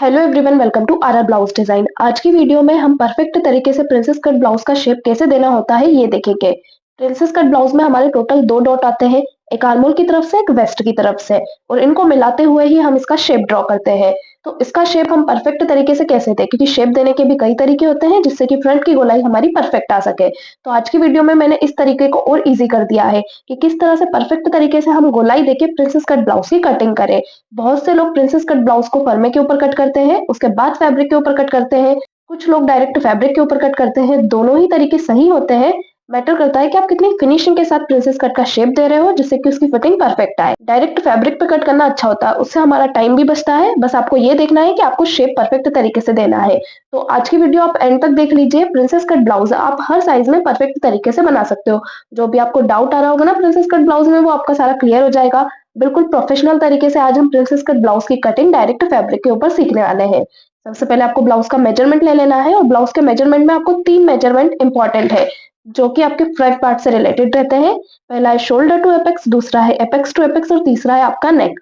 Hello everyone, welcome to our blouse design. आज की video में हम परफेक्ट तरीके से प्रिंसेस कट ब्लाउज का शेप कैसे देना होता है ये देखेंगे। प्रिंसेस कट ब्लाउज में हमारे टोटल दो डॉट आते हैं, एक आर्मोल की तरफ से एक वेस्ट की तरफ से, और इनको मिलाते हुए ही हम इसका शेप ड्रॉ करते हैं। तो इसका शेप हम परफेक्ट तरीके से कैसे दें, क्योंकि शेप देने के भी कई तरीके होते हैं जिससे कि फ्रंट की गोलाई हमारी परफेक्ट आ सके। तो आज की वीडियो में मैंने इस तरीके को और इजी कर दिया है कि किस तरह से परफेक्ट तरीके से हम गोलाई देके प्रिंसेस कट ब्लाउज की कटिंग करें। बहुत से लोग प्रिंसेस कट ब्लाउज को फरमे के ऊपर कट करते हैं, उसके बाद फैब्रिक के ऊपर कट करते हैं। कुछ लोग डायरेक्ट फैब्रिक के ऊपर कट करते हैं। दोनों ही तरीके सही होते हैं। मैटर करता है कि आप कितनी फिनिशिंग के साथ प्रिंसेस कट का शेप दे रहे हो जिससे कि उसकी फिटिंग परफेक्ट आए। डायरेक्ट फैब्रिक पे कट करना अच्छा होता है, उससे हमारा टाइम भी बचता है। बस आपको ये देखना है कि आपको शेप परफेक्ट तरीके से देना है। तो आज की वीडियो आप एंड तक देख लीजिए। प्रिंसेस कट ब्लाउज आप हर साइज में परफेक्ट तरीके से बना सकते हो। जो भी आपको डाउट आ रहा होगा ना प्रिंसेस कट ब्लाउज में, वो आपका सारा क्लियर हो जाएगा। बिल्कुल प्रोफेशनल तरीके से आज हम प्रिंसेस कट ब्लाउज की कटिंग डायरेक्ट फैब्रिक के ऊपर सीखने वाले हैं। सबसे पहले आपको ब्लाउज का मेजरमेंट ले लेना है, और ब्लाउज के मेजरमेंट में आपको 3 मेजरमेंट इंपॉर्टेंट है जो कि आपके फ्रंट पार्ट से रिलेटेड रहते हैं। पहला है शोल्डर टू एपेक्स, दूसरा है एपेक्स टू एपेक्स, और तीसरा है आपका नेक।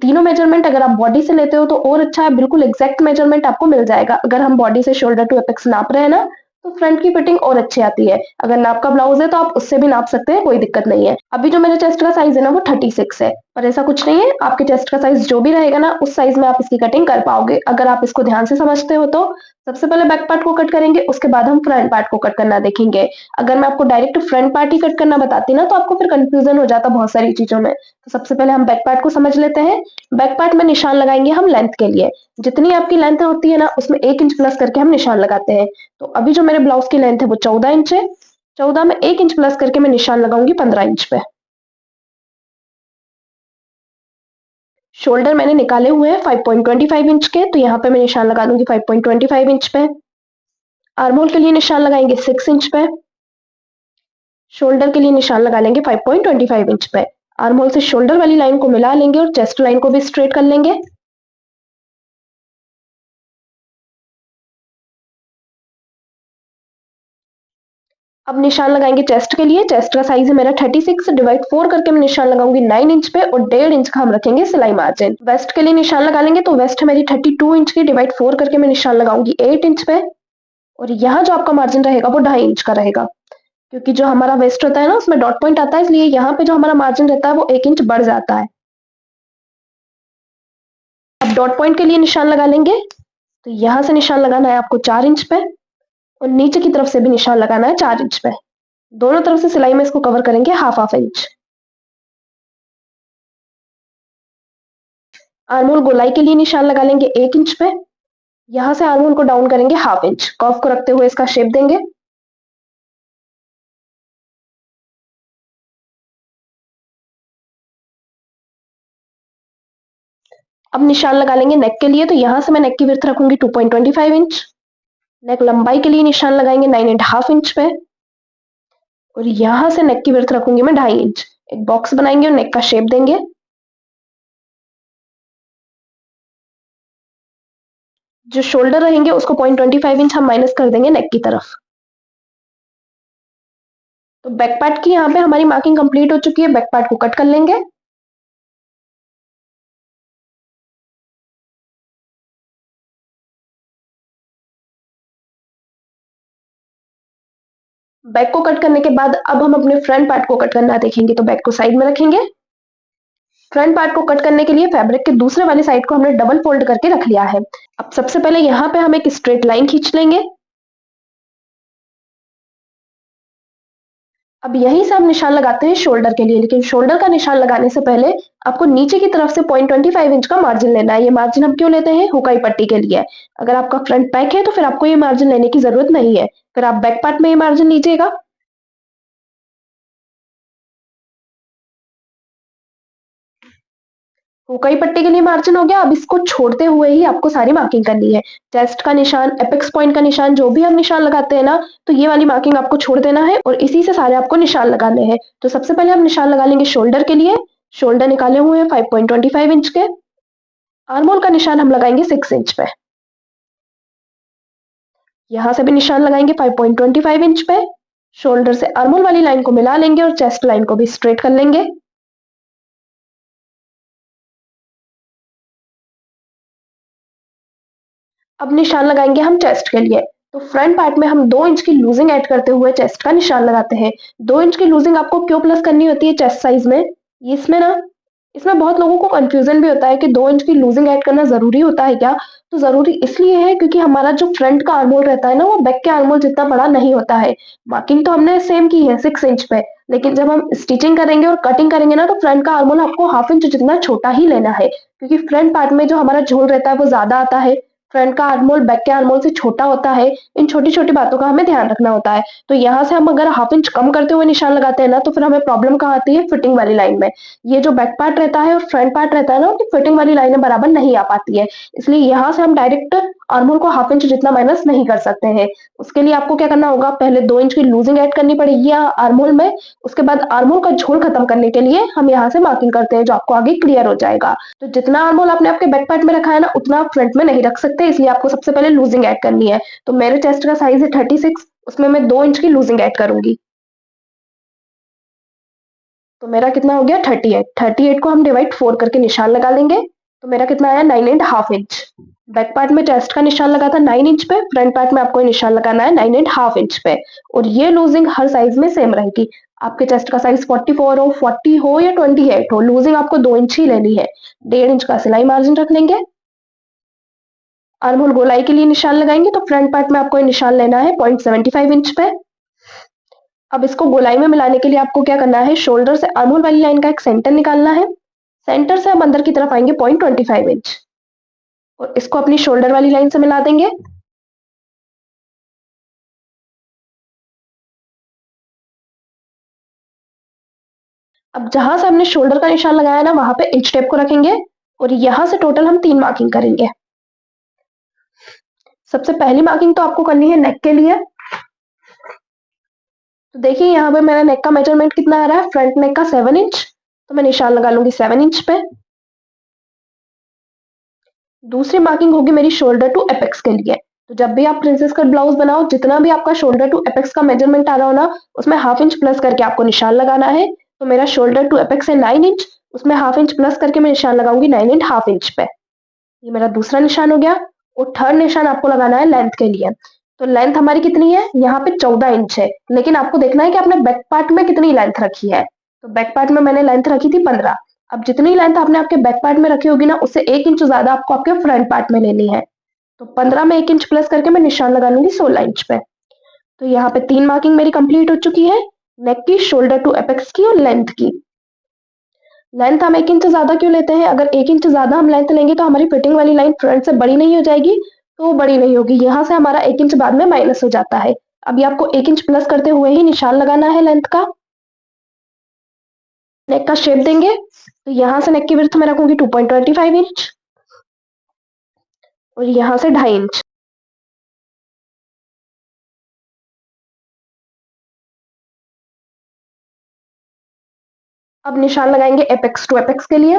तीनों मेजरमेंट अगर आप बॉडी से लेते हो तो और अच्छा है, बिल्कुल एग्जैक्ट मेजरमेंट आपको मिल जाएगा। अगर हम बॉडी से शोल्डर टू एपेक्स नाप रहे हैं ना, तो फ्रंट की फिटिंग और अच्छी आती है। अगर नाप का ब्लाउज है तो आप उससे भी नाप सकते हैं, कोई दिक्कत नहीं है। अभी जो मेरे चेस्ट का साइज है ना वो 36 है, पर ऐसा कुछ नहीं है। आपके चेस्ट का साइज जो भी रहेगा ना, उस साइज में आप इसकी कटिंग कर पाओगे अगर आप इसको ध्यान से समझते हो तो। सबसे पहले बैक पार्ट को कट करेंगे, उसके बाद हम फ्रंट पार्ट को कट करना देखेंगे। अगर मैं आपको डायरेक्ट फ्रंट पार्ट ही कट करना बताती ना, तो आपको फिर कंफ्यूजन हो जाता बहुत सारी चीजों में। तो सबसे पहले हम बैक पार्ट को समझ लेते हैं। बैक पार्ट में निशान लगाएंगे हम लेंथ के लिए। जितनी आपकी लेंथ होती है ना, उसमें 1 इंच प्लस करके हम निशान लगाते हैं। तो अभी जो मेरे ब्लाउज की लेंथ है वो 14 इंच है। 14 में 1 इंच प्लस करके मैं निशान लगाऊंगी 15 इंच पे। शोल्डर मैंने निकाले हुए हैं 5.25 इंच के, तो यहाँ पे मैं निशान लगा दूंगी 5.25 इंच पे। आर्महोल के लिए निशान लगाएंगे 6 इंच पे। शोल्डर के लिए निशान लगा लेंगे 5.25 इंच पे। आर्महोल से शोल्डर वाली लाइन को मिला लेंगे और चेस्ट लाइन को भी स्ट्रेट कर लेंगे। अब निशान लगाएंगे चेस्ट के लिए। चेस्ट का साइज है मेरा 36, डिवाइड 4 करके मैं निशान लगाऊंगी 9 इंच पे, और 1.5 इंच का हम रखेंगे सिलाई मार्जिन। वेस्ट के लिए निशान लगा लेंगे, तो वेस्ट है मेरी 32 इंच की, डिवाइड 4 करके मैं निशान लगाऊंगी 8 इंच पे। और यहाँ जो आपका मार्जिन रहेगा वो 2.5 इंच का रहेगा, क्योंकि जो हमारा वेस्ट होता है ना उसमें डॉट पॉइंट आता है, इसलिए यहाँ पे जो हमारा मार्जिन रहता है वो 1 इंच बढ़ जाता है। अब डॉट पॉइंट के लिए निशान लगा लेंगे। तो यहाँ से निशान लगाना है आपको 4 इंच पे, और नीचे की तरफ से भी निशान लगाना है 4 इंच पे। दोनों तरफ से सिलाई में इसको कवर करेंगे हाफ हाफ इंच। आर्महोल गोलाई के लिए निशान लगा लेंगे 1 इंच पे। यहाँ से आर्महोल को डाउन करेंगे हाफ इंच, कर्व को रखते हुए इसका शेप देंगे। अब निशान लगा लेंगे नेक के लिए। तो यहाँ से मैं नेक की विड्थ रखूंगी 2.25 इंच। नेक लंबाई के लिए निशान लगाएंगे 9.5 इंच पे, और यहाँ से नेक की विड्थ रखूंगी मैं 2.5 इंच। एक बॉक्स बनाएंगे और नेक का शेप देंगे। जो शोल्डर रहेंगे उसको 0.25 इंच हम माइनस कर देंगे नेक की तरफ। तो बैक पार्ट की यहाँ पे हमारी मार्किंग कंप्लीट हो चुकी है। बैक पार्ट को कट कर लेंगे। बैक को कट करने के बाद अब हम अपने फ्रंट पार्ट को कट करना देखेंगे। तो बैक को साइड में रखेंगे। फ्रंट पार्ट को कट करने के लिए फैब्रिक के दूसरे वाली साइड को हमने डबल फोल्ड करके रख लिया है। अब सबसे पहले यहाँ पे हम एक स्ट्रेट लाइन खींच लेंगे। अब यहीं से हम निशान लगाते हैं शोल्डर के लिए, लेकिन शोल्डर का निशान लगाने से पहले आपको नीचे की तरफ से 0.25 इंच का मार्जिन लेना है। ये मार्जिन हम क्यों लेते हैं? हुकाई पट्टी के लिए। अगर आपका फ्रंट बैक है तो फिर आपको ये मार्जिन लेने की जरूरत नहीं है, फिर आप बैक पार्ट में ये मार्जिन लीजिएगा। हुकाई पट्टी के लिए मार्जिन हो गया। अब इसको छोड़ते हुए ही आपको सारी मार्किंग करनी है। चेस्ट का निशान, एपेक्स पॉइंट का निशान, जो भी हम निशान लगाते हैं ना, तो ये वाली मार्किंग आपको छोड़ देना है और इसी से सारे आपको निशान लगाने हैं। तो सबसे पहले हम निशान लगा लेंगे शोल्डर के लिए। शोल्डर निकाले हुए हैं 5.25 इंच के। आर्मोल का निशान हम लगाएंगे 6 इंच पे। यहाँ से भी निशान लगाएंगे 5.25 इंच पे। शोल्डर से आर्मोल वाली लाइन को मिला लेंगे और चेस्ट लाइन को भी स्ट्रेट कर लेंगे। अब निशान लगाएंगे हम चेस्ट के लिए। तो फ्रंट पार्ट में हम 2 इंच की लूजिंग ऐड करते हुए चेस्ट का निशान लगाते हैं। 2 इंच की लूजिंग आपको क्यों प्लस करनी होती है चेस्ट साइज में? इसमें बहुत लोगों को कंफ्यूजन भी होता है कि 2 इंच की लूजिंग ऐड करना ज़रूरी होता है क्या? तो ज़रूरी इसलिए है क्योंकि हमारा जो फ्रंट का आर्म होल रहता है ना, वो बैक के आर्म होल जितना बड़ा नहीं होता है। मार्किंग तो हमने सेम की है 6 इंच पे, लेकिन जब हम स्टिचिंग करेंगे और कटिंग करेंगे ना, तो फ्रंट का आर्म होल आपको हाफ इंच जितना छोटा ही लेना है, क्योंकि फ्रंट पार्ट में जो हमारा झोल रहता है वो ज़्यादा आता है। फ्रंट का आर्म होल बैक के आर्म होल से छोटा होता है। इन छोटी-छोटी बातों का हमें ध्यान रखना होता है। तो यहाँ से हम अगर हाफ इंच कम करते हुए निशान लगाते हैं ना, तो फिर हमें प्रॉब्लम कहाँ आती है? फिटिंग वाली लाइन में। ये जो बैक पार्ट रहता है और फ्रंट पार्ट रहता है ना, उनकी फिटिंग वाली लाइनें बराबर नहीं आ पाती है। इसलिए यहाँ से हम डायरेक्ट आर्म होल को हाफ इंच जितना माइनस नहीं कर सकते हैं। उसके लिए आपको क्या करना होगा? पहले 2 इंच की लूजिंग ऐड करनी पड़ेगी आर्म होल में। उसके बाद आर्म होल का झोल खत्म करने के लिए हम यहाँ से मार्किंग करते हैं, जो आपको आगे क्लियर हो जाएगा। तो जितना आर्म होल आपने आपके बैक पार्ट में रखा है ना, उतना आप फ्रंट में नहीं रख सकते, इसलिए आपको सबसे पहले लूजिंग ऐड करनी है। तो मेरे चेस्ट का साइज है 36, उसमें मैं 2 इंच की लूजिंग ऐड करूंगी। तो मेरा कितना हो गया? 38। 38 को हम डिवाइड 4 करके निशान लगा लेंगे। तो मेरा कितना आया? 9.5 इंच। बैक पार्ट में चेस्ट का निशान लगा था 9 इंच पे, फ्रंट पार्ट में आपको निशान लगाना है 9.5 इंच पे। और ये लूजिंग हर साइज में सेम रहेगी। आपके चेस्ट का साइज 44 हो, 40 हो या 28 हो, लूजिंग आपको 2 इंच ही लेनी है। 1.5 इंच का सिलाई मार्जिन रख लेंगे। आर्म होल गोलाई के लिए निशान लगाएंगे, तो फ्रंट पार्ट में आपको निशान लेना है 0.75 इंच पे। अब इसको गोलाई में मिलाने के लिए आपको क्या करना है? शोल्डर से आर्म होल वाली लाइन का एक सेंटर निकालना है। सेंटर से हम अंदर की तरफ आएंगे 0.25 इंच, और इसको अपनी शोल्डर वाली लाइन से मिला देंगे। अब जहां से हमने शोल्डर का निशान लगाया ना, वहां पे इंच टेप को रखेंगे, और यहां से टोटल हम 3 मार्किंग करेंगे। सबसे पहली मार्किंग तो आपको करनी है नेक के लिए। तो देखिए यहाँ पे मेरा नेक का मेजरमेंट कितना आ रहा है? फ्रंट नेक का 7 इंच। तो मैं निशान लगा लूंगी 7 इंच पे। दूसरी मार्किंग होगी मेरी शोल्डर टू एपेक्स के लिए। तो जब भी आप प्रिंसेस कट ब्लाउज बनाओ, जितना भी आपका शोल्डर टू एपेक्स का मेजरमेंट आ रहा हो ना, उसमें हाफ इंच प्लस करके आपको निशान लगाना है। तो मेरा शोल्डर टू एपेक्स है 9 इंच, उसमें हाफ इंच प्लस करके मैं निशान लगाऊंगी 9.5 इंच पे। ये मेरा दूसरा निशान हो गया। और थर्ड निशान आपको लगाना है लेंथ के लिए। तो लेंथ हमारी कितनी है? यहाँ पे 14 इंच है, लेकिन आपको देखना है कि आपने बैक पार्ट में कितनी लेंथ रखी है। तो बैक पार्ट में मैंने लेंथ रखी थी 15। अब जितनी लेंथ आपने आपके बैक पार्ट में रखी होगी ना, उससे 1 इंच ज्यादा आपको आपके फ्रंट पार्ट में लेनी है। तो 15 में 1 इंच प्लस करके मैं निशान लगा लूंगी 16 इंच पे। तो यहाँ पे 3 मार्किंग मेरी कंप्लीट हो चुकी है, नेक की, शोल्डर टू एपेक्स की और लेंथ की। लेंथ हम 1 इंच ज्यादा क्यों लेते हैं? अगर 1 इंच ज्यादा हम लेंथ लेंगे तो हमारी फिटिंग वाली लाइन फ्रंट से बड़ी नहीं हो जाएगी, तो वो बड़ी नहीं होगी, यहाँ से हमारा 1 इंच बाद में माइनस हो जाता है। अभी आपको 1 इंच प्लस करते हुए ही निशान लगाना है लेंथ का। नेक का शेप देंगे, तो यहाँ से नेक की विड्थ मैं रखूंगी 2.25 इंच, और यहाँ से 2.5 इंच। अब निशान लगाएंगे एपेक्स टू एपेक्स के लिए।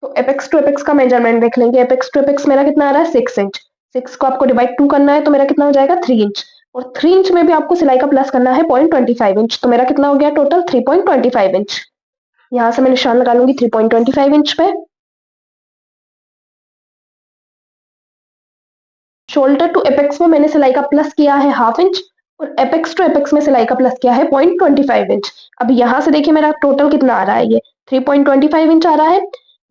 तो एपेक्स टू एपेक्स का मेजरमेंट देख लेंगे। एपेक्स टू एपेक्स मेरा कितना आ रहा है? 6 इंच। 6 को आपको डिवाइड 2 करना है, तो मेरा कितना हो जाएगा? 3 इंच। और 3 इंच में भी आपको सिलाई का प्लस करना है 0.25 इंच, तो मेरा कितना हो गया टोटल? 3.25 इंच। यहाँ से मैं निशान लगा लूंगी 3.25 इंच पे। शोल्डर टू एपेक्स में मैंने सिलाई का प्लस किया है हाफ इंच, और एपेक्स टू एपेक्स में सिलाई का प्लस किया है 0.25 इंच। अब यहाँ से देखिए मेरा टोटल कितना आ रहा है? ये 3.25 इंच आ रहा है।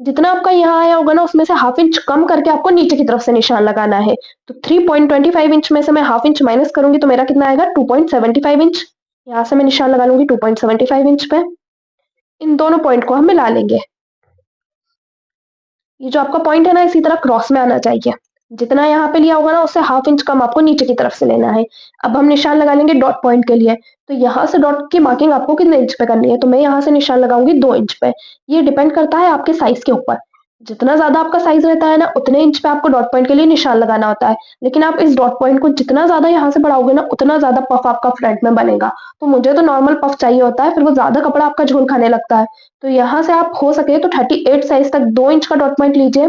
जितना आपका यहाँ आया होगा ना, उसमें से हाफ इंच कम करके आपको नीचे की तरफ से निशान लगाना है। तो 3.25 इंच में से मैं हाफ इंच माइनस करूंगी, तो मेरा कितना आएगा? 2.75 इंच। यहाँ से मैं निशान लगा लूंगी 2.75 इंच पे। इन दोनों पॉइंट को हम मिला लेंगे। ये जो आपका पॉइंट है ना, इसी तरह क्रॉस में आना चाहिए। जितना यहाँ पे लिया होगा ना, उससे हाफ इंच कम आपको नीचे की तरफ से लेना है। अब हम निशान लगा लेंगे डॉट पॉइंट के लिए। तो यहाँ से डॉट की मार्किंग आपको कितने इंच पे करनी है? तो मैं यहाँ से निशान लगाऊंगी 2 इंच पे। ये डिपेंड करता है आपके साइज के ऊपर। जितना ज्यादा आपका साइज रहता है ना, उतने इंच पे आपको डॉट पॉइंट के लिए निशान लगाना होता है। लेकिन आप इस डॉट पॉइंट को जितना ज्यादा यहाँ से बढ़ाओगे ना, उतना ज्यादा पफ आपका फ्रंट में बनेगा। तो मुझे तो नॉर्मल पफ चाहिए होता है, फिर वो ज्यादा कपड़ा आपका झोल खाने लगता है। तो यहाँ से आप हो सके तो 38 साइज तक 2 इंच का डॉट पॉइंट लीजिए।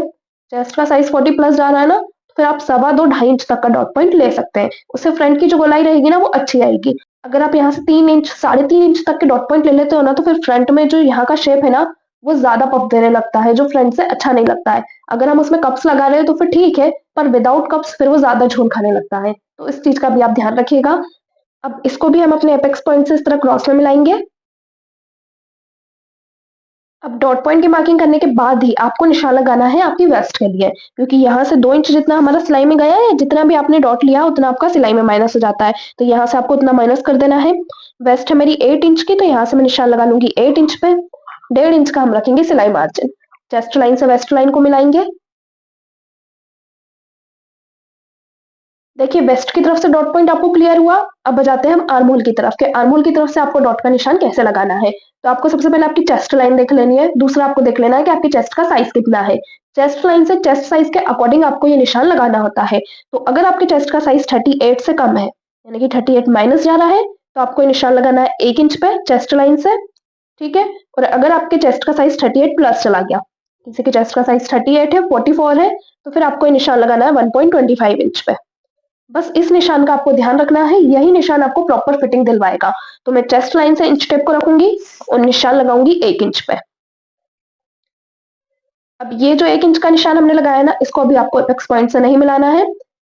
चेस्ट का साइज 40 प्लस जा रहा है ना, तो फिर आप 2.25 2.5 इंच तक का डॉट पॉइंट ले सकते हैं। उससे फ्रंट की जो गोलाई रहेगी ना, वो अच्छी आएगी। अगर आप यहाँ से 3 इंच 3.5 इंच तक के डॉट पॉइंट ले लेते हो ना, तो फिर फ्रंट में जो यहाँ का शेप है ना, वो ज़्यादा पफ देने लगता है, जो फ्रंट से अच्छा नहीं लगता है। अगर हम उसमें कप्स लगा रहे हैं तो फिर ठीक है, पर विदाउट कप्स फिर वो ज़्यादा झोल खाने लगता है। तो इस चीज़ का भी आप ध्यान रखिएगा। अब इसको भी हम अपने एपेक्स पॉइंट से इस तरह क्रॉस में मिलाएँगे। अब डॉट पॉइंट की मार्किंग करने के बाद ही आपको निशान लगाना है आपकी वेस्ट के लिए, क्योंकि यहाँ से 2 इंच जितना हमारा सिलाई में गया है, जितना भी आपने डॉट लिया उतना आपका सिलाई में माइनस हो जाता है। तो यहाँ से आपको उतना माइनस कर देना है। वेस्ट है मेरी 8 इंच की, तो यहाँ से मैं निशान लगा लूंगी 8 इंच पे। 1.5 इंच का हम रखेंगे सिलाई मार्जिन। चेस्ट लाइन से वेस्ट लाइन को मिलाएंगे। देखिए वेस्ट की तरफ से डॉट पॉइंट आपको क्लियर हुआ। अब जाते हैं हम आर्महोल की तरफ के। आर्महोल की तरफ से आपको डॉट का निशान कैसे लगाना है। तो आपको सबसे पहले आपकी चेस्ट लाइन देख लेनी है। दूसरा आपको देख लेना है कि आपकी चेस्ट का साइज कितना है। चेस्ट लाइन से चेस्ट साइज के अकॉर्डिंग आपको ये निशान लगाना होता है। तो अगर आपके चेस्ट का साइज 38 से कम है, यानी कि 38 माइनस जा रहा है, तो आपको ये निशान लगाना है 1 इंच पे चेस्ट लाइन से। ठीक है। और अगर आपके चेस्ट का साइज 38 प्लस चला गया, किसी के चेस्ट का साइज 38 है, 44 है, तो फिर आपको ये निशान लगाना है 1.25 इंच पे। बस इस निशान का आपको ध्यान रखना है, यही निशान आपको प्रॉपर फिटिंग दिलवाएगा। तो मैं चेस्ट लाइन से इंच टेप को रखूंगी और निशान लगाऊंगी 1 इंच पे। अब ये जो 1 इंच का निशान हमने लगाया ना, इसको अभी आपको एपेक्स पॉइंट से नहीं मिलाना है।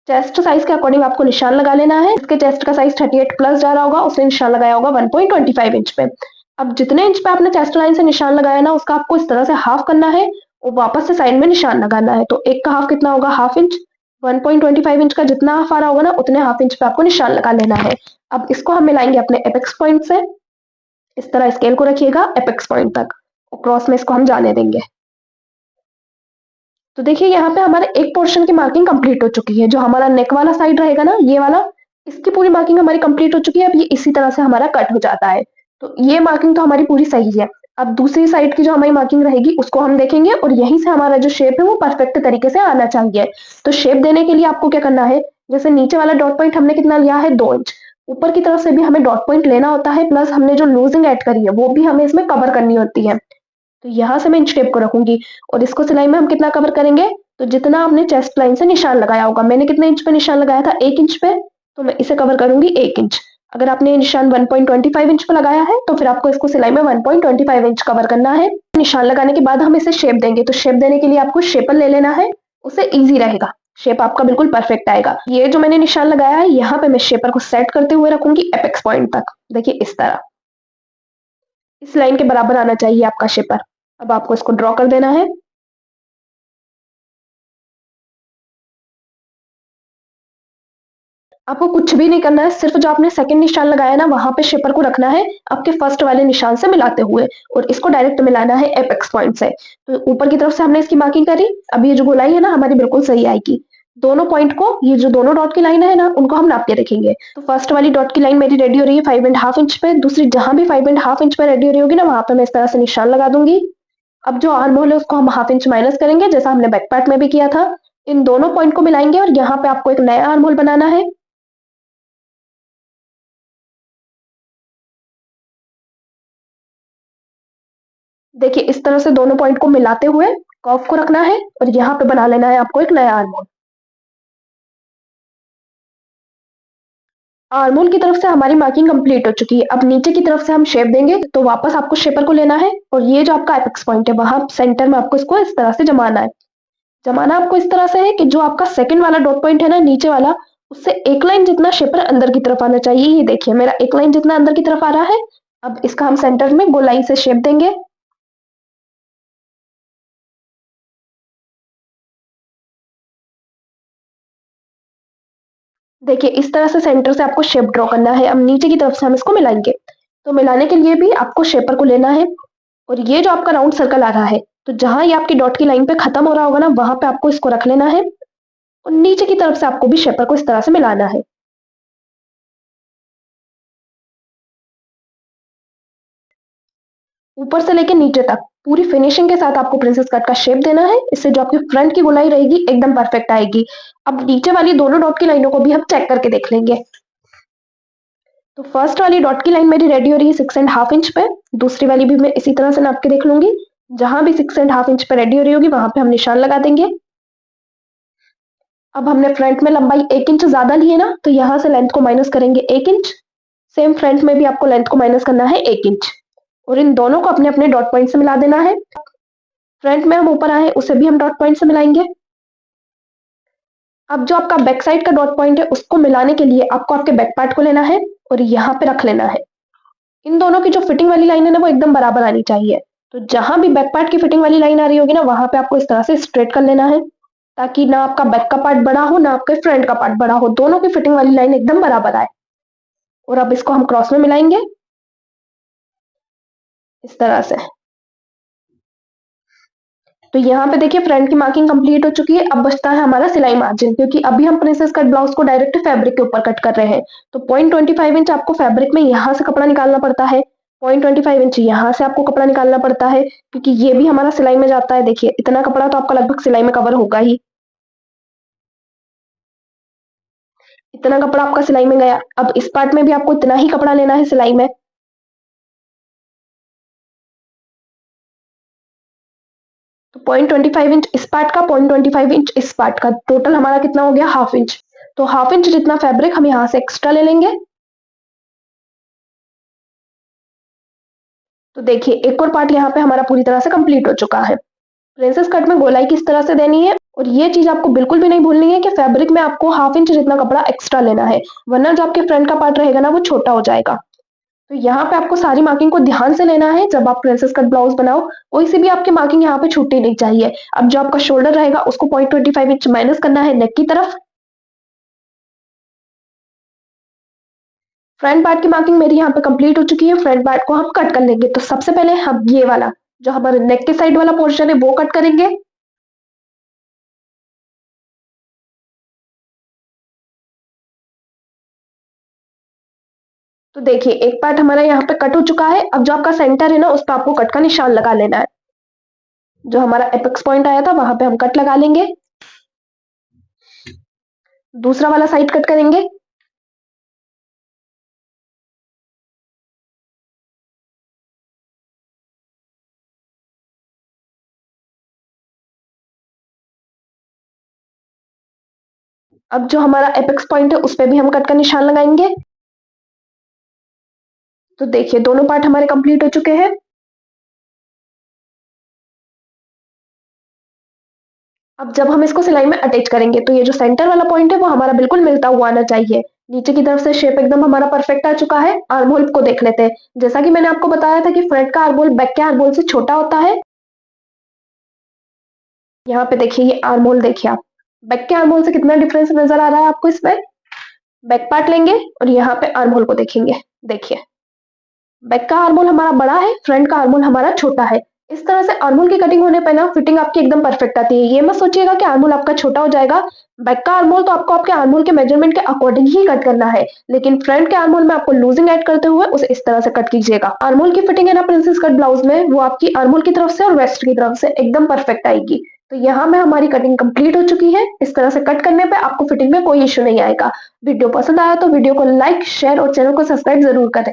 चेस्ट साइज के अकॉर्डिंग आपको निशान लगा लेना है। इसके चेस्ट का साइज 38 प्लस जा रहा होगा, उसने निशान लगाया होगा 1.25 इंच पे। अब जितने इंच पे आपने चेस्ट लाइन से निशान लगाया ना, उसका आपको इस तरह से हाफ करना है और वापस से साइड में निशान लगाना है। तो एक का हाफ कितना होगा, हाफ इंच। 1.25 इंच का जितना हाफ आ रहा होगा ना, उतने हाफ इंच पे आपको निशान लगा लेना है। अब इसको हम मिलाएंगे अपने एपेक्स पॉइंट से। इस तरह स्केल को रखिएगा एपेक्स पॉइंट तक और क्रॉस में इसको हम जाने देंगे। तो देखिए यहाँ पे हमारे एक पोर्शन की मार्किंग कंप्लीट हो चुकी है। जो हमारा नेक वाला साइड रहेगा ना, ये वाला, इसकी पूरी मार्किंग हमारी कंप्लीट हो चुकी है। अब ये इसी तरह से हमारा कट हो जाता है। तो ये मार्किंग तो हमारी पूरी सही है। अब दूसरी साइड की जो हमारी मार्किंग रहेगी उसको हम देखेंगे और यहीं से हमारा जो शेप है वो परफेक्ट तरीके से आना चाहिए। तो शेप देने के लिए आपको क्या करना है, जैसे नीचे वाला डॉट पॉइंट हमने कितना लिया है, 2 इंच। ऊपर की तरफ से भी हमें डॉट पॉइंट लेना होता है, प्लस हमने जो लूजिंग ऐड करी है वो भी हमें इसमें कवर करनी होती है। तो यहाँ से मैं इंच टेप को रखूंगी और इसको सिलाई में हम कितना कवर करेंगे, तो जितना आपने चेस्ट लाइन से निशान लगाया होगा, मैंने कितने इंच पे निशान लगाया था, 1 इंच पे, तो मैं इसे कवर करूंगी 1 इंच। अगर आपने निशान 1.25 इंच पे लगाया है तो फिर आपको इसको सिलाई में 1.25 इंच कवर करना है। निशान लगाने के बाद हम इसे शेप देंगे, तो शेप देने के लिए आपको शेपर ले लेना है, उससे ईजी रहेगा। शेप आपका बिल्कुल परफेक्ट आएगा। ये जो मैंने निशान लगाया है, यहाँ पे मैं शेपर को सेट करते हुए रखूंगी एपेक्स पॉइंट तक। देखिए इस तरह इस लाइन के बराबर आना चाहिए आपका शेपर। अब आपको इसको ड्रॉ कर देना है। आपको कुछ भी नहीं करना है, सिर्फ जो आपने सेकंड निशान लगाया ना, वहां पे शेपर को रखना है आपके फर्स्ट वाले निशान से मिलाते हुए, और इसको डायरेक्ट मिलाना है एपेक्स पॉइंट से। तो ऊपर की तरफ से हमने इसकी मार्किंग करी। अब ये जो गोलाई है ना हमारी बिल्कुल सही आएगी। दोनों पॉइंट को, ये जो दोनों डॉट की लाइन है ना, उनको हम नाप के देखेंगे। तो फर्स्ट वाली डॉट की लाइन मेरी रेडी हो रही है 5.5 इंच पे। दूसरी जहां भी 5.5 इंच पे रेडी हो रही होगी ना, वहां पे मैं इस तरह से निशान लगा दूंगी। अब जो आर्म होल है उसको हम हाफ इंच माइनस करेंगे, जैसा हमने बैक पार्ट में भी किया था। इन दोनों पॉइंट को मिलाएंगे और यहाँ पे आपको एक नया आर्म होल बनाना है। देखिए इस तरह से दोनों पॉइंट को मिलाते हुए कर्व को रखना है और यहाँ पे बना लेना है आपको एक नया आर्म। आर्मोल की तरफ से हमारी मार्किंग कंप्लीट हो चुकी है। अब नीचे की तरफ से हम शेप देंगे, तो वापस आपको शेपर को लेना है और ये जो आपका एपेक्स पॉइंट है वहां सेंटर में आपको इसको इस तरह से जमाना है। जमाना आपको इस तरह से है कि जो आपका सेकंड वाला डॉट पॉइंट है ना नीचे वाला, उससे एक लाइन जितना शेपर अंदर की तरफ आना चाहिए। ये देखिए मेरा एक लाइन जितना अंदर की तरफ आ रहा है। अब इसका हम सेंटर में गोलाई से शेप देंगे। देखिए इस तरह से सेंटर से आपको शेप ड्रॉ करना है। अब नीचे की तरफ से हम इसको मिलाएंगे। तो मिलाने के लिए भी आपको शेपर को लेना है और ये जो आपका राउंड सर्कल आ रहा है, तो जहां ये आपकी डॉट की लाइन पे खत्म हो रहा होगा ना, वहां पे आपको इसको रख लेना है और नीचे की तरफ से आपको भी शेपर को इस तरह से मिलाना है। ऊपर से लेके नीचे तक पूरी फिनिशिंग के साथ आपको प्रिंसेस कट का शेप देना है। इससे जो आपकी फ्रंट की गोलाई रहेगी एकदम परफेक्ट आएगी। अब नीचे वाली दोनों डॉट की लाइनों को भी हम चेक करके देख लेंगे। तो फर्स्ट वाली डॉट की लाइन मेरी रेडी हो रही है 6.5 इंच पे। दूसरी वाली भी मैं इसी तरह से नाप के देख लूंगी। जहां भी 6.5 इंच पे रेडी हो रही होगी वहां पे हम निशान लगा देंगे। अब हमने फ्रंट में लंबाई 1 इंच ज्यादा ली है ना, तो यहाँ से लेंथ को माइनस करेंगे 1 इंच। सेम फ्रंट में भी आपको लेंथ को माइनस करना है 1 इंच। और इन दोनों को अपने अपने डॉट पॉइंट से मिला देना है। फ्रंट में हम ऊपर आए उसे भी हम डॉट पॉइंट से मिलाएंगे। अब जो आपका बैक साइड का डॉट पॉइंट है उसको मिलाने के लिए आपको आपके बैक पार्ट को लेना है और यहाँ पे रख लेना है। इन दोनों की जो फिटिंग वाली लाइन है ना वो एकदम बराबर आनी चाहिए। तो जहां भी बैक पार्ट की फिटिंग वाली लाइन आ रही होगी ना वहां पे आपको इस तरह से स्ट्रेट कर लेना है, ताकि ना आपका बैक का पार्ट बड़ा हो ना आपके फ्रंट का पार्ट बड़ा हो, दोनों की फिटिंग वाली लाइन एकदम बराबर आए। और अब इसको हम क्रॉस में मिलाएंगे इस तरह से। तो यहाँ पे देखिए फ्रंट की मार्किंग कंप्लीट हो चुकी है। अब बचता है हमारा सिलाई मार्जिन, क्योंकि अभी हम प्रिंसेस कट ब्लाउज को डायरेक्ट फैब्रिक के ऊपर कट कर रहे हैं। तो 0.25 इंच आपको फैब्रिक में यहाँ से कपड़ा निकालना पड़ता है, 0.25 इंच यहाँ से आपको कपड़ा निकालना पड़ता है, क्योंकि ये भी हमारा सिलाई में जाता है। देखिए इतना कपड़ा तो आपका लगभग सिलाई में कवर होगा ही। इतना कपड़ा आपका सिलाई में गया। अब इस पार्ट में भी आपको इतना ही कपड़ा लेना है सिलाई में। तो 0.25 इंच इस पार्ट का, 0.25 इंच इस पार्ट का, टोटल हमारा कितना हो गया, हाफ इंच। तो हाफ इंच जितना फैब्रिक हम यहाँ से एक्स्ट्रा ले लेंगे। तो देखिए एक और पार्ट यहाँ पे हमारा पूरी तरह से कंप्लीट हो चुका है। प्रिंसेस कट में गोलाई किस तरह से देनी है, और ये चीज आपको बिल्कुल भी नहीं भूलनी है कि फैब्रिक में आपको हाफ इंच जितना कपड़ा एक्स्ट्रा लेना है, वरना जो आपके फ्रंट का पार्ट रहेगा ना वो छोटा हो जाएगा। तो यहाँ पे आपको सारी मार्किंग को ध्यान से लेना है जब आप प्रिंसेस कट ब्लाउज बनाओ, कोई सी भी आपकी मार्किंग यहाँ पे छूटनी नहीं चाहिए। अब जो आपका शोल्डर रहेगा उसको 0.25 इंच माइनस करना है नेक की तरफ। फ्रंट पार्ट की मार्किंग मेरी यहाँ पे कंप्लीट हो चुकी है। फ्रंट पार्ट को हम कट कर लेंगे। तो सबसे पहले हम ये वाला जो हमारे नेक के साइड वाला पोर्शन है वो कट करेंगे। तो देखिए एक पार्ट हमारा यहाँ पे कट हो चुका है। अब जो आपका सेंटर है ना उस पर आपको कट का निशान लगा लेना है। जो हमारा एपेक्स पॉइंट आया था वहां पे हम कट लगा लेंगे। दूसरा वाला साइड कट करेंगे। अब जो हमारा एपेक्स पॉइंट है उस पे भी हम कट का निशान लगाएंगे। तो देखिए दोनों पार्ट हमारे कंप्लीट हो चुके हैं। अब जब हम इसको सिलाई में अटैच करेंगे तो ये जो सेंटर वाला पॉइंट है वो हमारा बिल्कुल मिलता हुआ आना चाहिए। नीचे की तरफ से शेप एकदम हमारा परफेक्ट आ चुका है। आर्म होल को देख लेते हैं। जैसा कि मैंने आपको बताया था कि फ्रंट का आर्म होल बैक के आर्म होल से छोटा होता है। यहाँ पे देखिए ये आर्म होल देखिए आप, बैक के आर्म होल से कितना डिफरेंस नजर आ रहा है आपको इसमें। बैक पार्ट लेंगे और यहाँ पे आर्म होल को देखेंगे। देखिए बैक का आर्म होल हमारा बड़ा है, फ्रंट का आर्म होल हमारा छोटा है। इस तरह से आर्म होल की कटिंग होने पर ना फिटिंग आपकी एकदम परफेक्ट आती है। ये मत सोचिएगा कि आर्म होल आपका छोटा हो जाएगा। बैक का आर्म होल तो आपको आपके आर्म होल के मेजरमेंट के अकॉर्डिंग ही कट करना है, लेकिन फ्रंट के आर्म होल में आपको लूजिंग ऐड करते हुए उसे इस तरह से कट कीजिएगा। आर्म होल की फिटिंग है ना प्रिंसेस कट ब्लाउज में, वो आपकी आर्म होल की तरफ से और वेस्ट की तरफ से एकदम परफेक्ट आएगी। तो यहाँ में हमारी कटिंग कंप्लीट हो चुकी है। इस तरह से कट करने पे आपको फिटिंग में कोई इश्यू नहीं आएगा। वीडियो पसंद आया तो वीडियो को लाइक शेयर और चैनल को सब्सक्राइब जरूर करें।